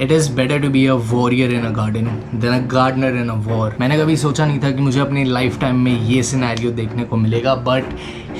It is better to be a warrior in a garden than a gardener in a war. मैंने कभी सोचा नहीं था कि मुझे अपनी लाइफ टाइम में ये सिनेरियो देखने को मिलेगा, but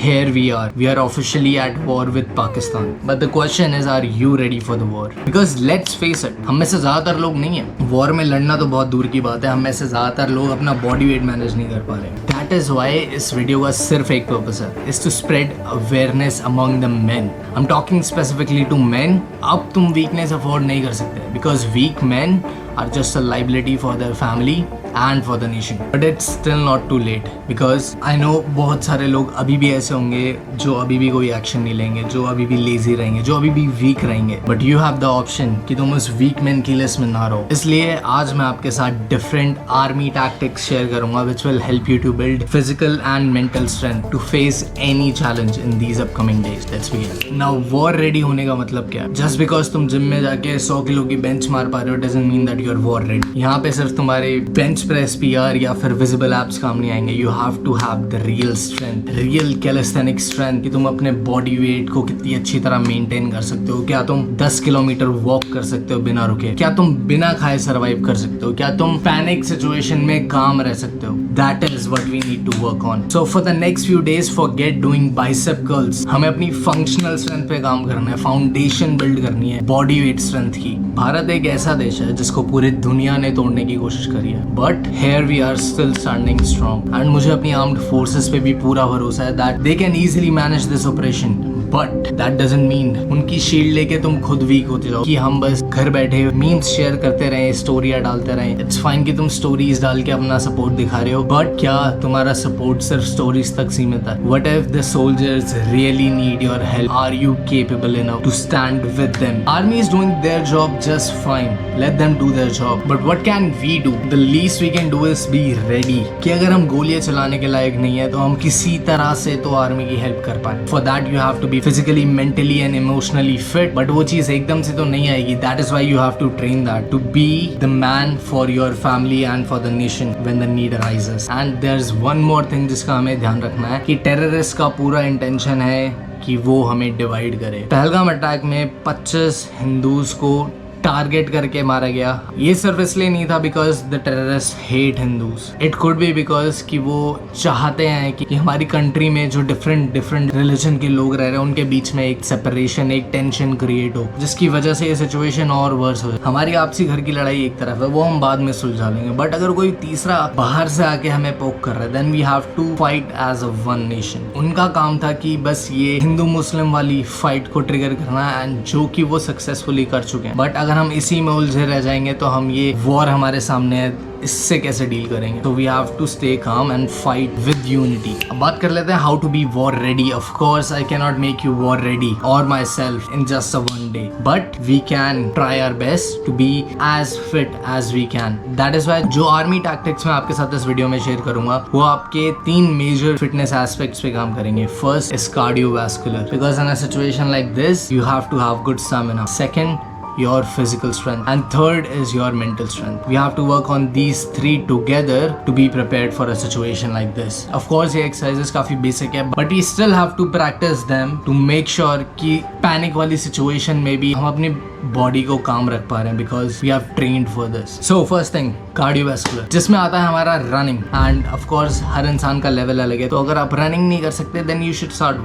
here we are officially at war with Pakistan. But the question is, are you ready for the war? Because let's face it, हम में से ज़्यादातर लोग नहीं है। वॉर में लड़ना तो बहुत दूर की बात है, हम में से ज़्यादातर लोग अपना बॉडी वेट मैनेज नहीं कर पा रहे। That is why इस वीडियो का सिर्फ एक पर्पस है, is to spread awareness among the men. I'm talking specifically to men. अब तुम वीकनेस अफोर्ड नहीं कर सकते because weak men are just a liability for their family and for the nation. But it's still not too late because I know बहुत सारे लोग अभी भी ऐसे होंगे जो अभी भी कोई एक्शन नहीं लेंगे, जो अभी भी लेजी रहेंगे, जो अभी भी वीक रहेंगे. But you have the option कि तुम उस वीक मैन की लिस्ट में ना रहो. इसलिए आज मैं आपके साथ डिफरेंट आर्मी टैक्टिक्स शेयर करूंगा which will help you to build physical and mental strength to face any challenge in these upcoming days. Let's begin. Now war ready होने का मतलब क्या है? Just because तुम जिम में जाके 100 किलो की बेंच मार पा रहे हो doesn't mean that you're war ready. यहाँ पे सिर्फ तुम्हारे बेंच प्रेस पीआर या फिर विजिबल एप्स काम नहीं आएंगे. You have to have the real strength, real calisthenic strength कि तुम अपने बॉडी वेट को कितनी अच्छी तरह मेंटेन कर सकते हो. क्या तुम 10 किलोमीटर वॉक कर सकते हो बिना रुके? क्या तुम बिना खाए सर्वाइव कर सकते हो? क्या तुम पैनिक सिचुएशन में काम रह सकते हो? That is what we need to work on. So for the next few days forget doing bicep curls. हमें अपनी फंक्शनल स्ट्रेंथ पे काम करना है, फाउंडेशन बिल्ड करनी है बॉडी वेट स्ट्रेंथ की. भारत एक ऐसा देश है जिसको पूरी दुनिया ने तोड़ने की कोशिश करी है, but here we are still standing strong. And मुझे अपनी आर्म्ड फोर्सेस पे भी पूरा भरोसा है that they can easily manage this operation. But that doesn't mean उनकी शील्ड लेके तुम खुद वीक होते जाओ कि हम बस घर बैठे मीम्स शेयर करते रहें, स्टोरियाँ डालते रहें. इट्स फाइन कि तुम स्टोरीज डाल के अपना सपोर्ट दिखा रहे हो, बट क्या तुम्हारा सपोर्ट सिर्फ स्टोरीज तक सीमित है? What if the soldiers really need your help? Are you capable enough to stand with them? Army is doing their job just fine. Let them do their job. But what can we do? The least we can do is be ready. कि अगर हम गोलियां चलाने के लायक नहीं है तो हम किसी तरह से तो आर्मी की हेल्प कर पाए. For that you have to be physically, mentally and emotionally fit. But वो चीज़ एकदम से तो नहीं आएगी. That is why you have to train that to be the man for your family and for the nation when the need arises. And there's one more thing जिसका हमें ध्यान रखना है कि टेररिस्ट का पूरा इंटेंशन है कि वो हमें डिवाइड करे. पहलगाम अटैक में 25 हिंदूज को टारगेट करके मारा गया. ये सिर्फ इसलिए नहीं था because the terrorist hate Hindus. It could be because कि वो चाहते हैं कि हमारी कंट्री में जो डिफरेंट रिलीजन के लोग रह रहे हैं उनके बीच में एक सेपरेशन, एक टेंशन क्रिएट हो, जिसकी वजह से ये सिचुएशन और वर्स हो. हमारी आपसी घर की लड़ाई एक तरफ है, वो हम बाद में सुलझा लेंगे. बट अगर कोई तीसरा बाहर से आके हमें पोक कर रहा है then we have to fight as a one nation. उनका काम था कि बस ये हिंदू मुस्लिम वाली फाइट को ट्रिगर करना, एंड जो कि वो सक्सेसफुली कर चुके हैं. बट अगर हम इसी में उलझे रह जाएंगे तो हम ये वॉर हमारे सामने है, इससे कैसे डील करेंगे? तो we have to stay calm and fight with unity. अब बात कर लेते हैं how to be war ready. Of course I can not make you war ready और myself in just a one day, but we can try our best to be as fit as we can. That is why जो army tactics मैं आपके साथ इस video में share करूंगा वो आपके 3 मेजर फिटनेस एस्पेक्ट्स पे काम करेंगे. First is cardiovascular, because in a situation like this you have to have good stamina. Second, your physical strength, and third is your mental strength. We have to work on these 3 together to be prepared for a situation like this. Of course ये exercises काफी basic है, but we still have to practice them to make sure कि panic वाली situation में भी हम अपनी body को काम रख पा रहे हैं because we have trained for this. So first thing, cardiovascular, जिसमें आता है हमारा running, and of course हर इंसान का level अलग है, तो अगर आप running नहीं कर सकते then you should start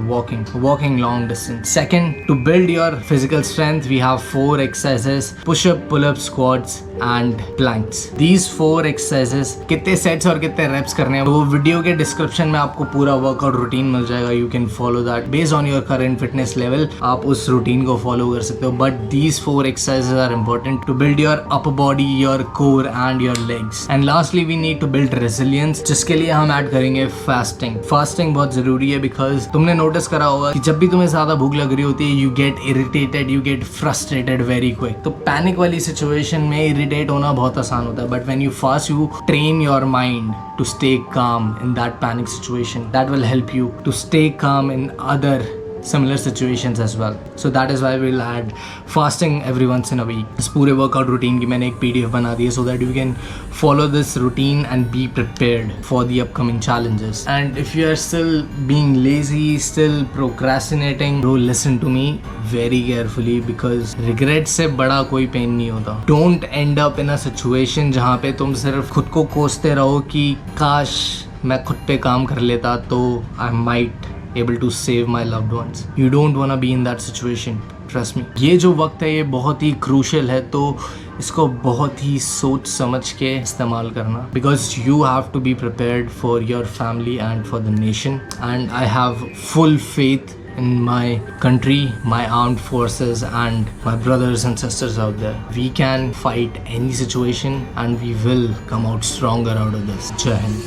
walking long distance. Second, to build your physical strength we have 4 exercises: push up, pull up, squats and planks. These 4 exercises कितने sets और कितने reps करने हैं वो वीडियो के डिस्क्रिप्शन में आपको पूरा वर्कआउट रूटीन मिल जाएगा. You can follow that based on your current fitness level. आप उस रूटीन को फॉलो कर सकते हो, but these 4 exercises are important to build your upper body, your core and your legs. And lastly we need to build resilience, जिसके लिए हम add करेंगे fasting. Fasting बहुत जरूरी है because तुमने नोटिस करा होगा कि जब भी तुम्हें ज्यादा भूख लग रही होती है you get irritated, you get frustrated very quick. तो पैनिक वाली सिचुएशन में इरिटेट होना बहुत आसान होता है, but when you fast you train your mind to stay calm in that panic situation. That will help you to stay calm in other similar situations as well. So that is why we'll add fasting every once in a week. इस पूरे workout routine की मैंने एक PDF बना दी है so that you can follow this routine and be prepared for the upcoming challenges. And if you are still being lazy, still procrastinating, bro, listen to me very carefully because regret से बड़ा कोई pen नहीं होता. Don't end up in a situation जहाँ पे तुम सिर्फ खुद को कोसते रहो कि काश मैं खुद पे काम कर लेता तो I might able to save my loved ones. You don't wanna be in that situation. Trust me. ये जो वक्त है ये बहुत ही क्रूशल है तो इसको बहुत ही सोच समझ के इस्तेमाल करना because you have to be prepared for your family and for the nation and I have full faith in my country, my armed forces and my brothers and sisters out there. We can fight any situation and we will come out stronger out of this. Jai Hind.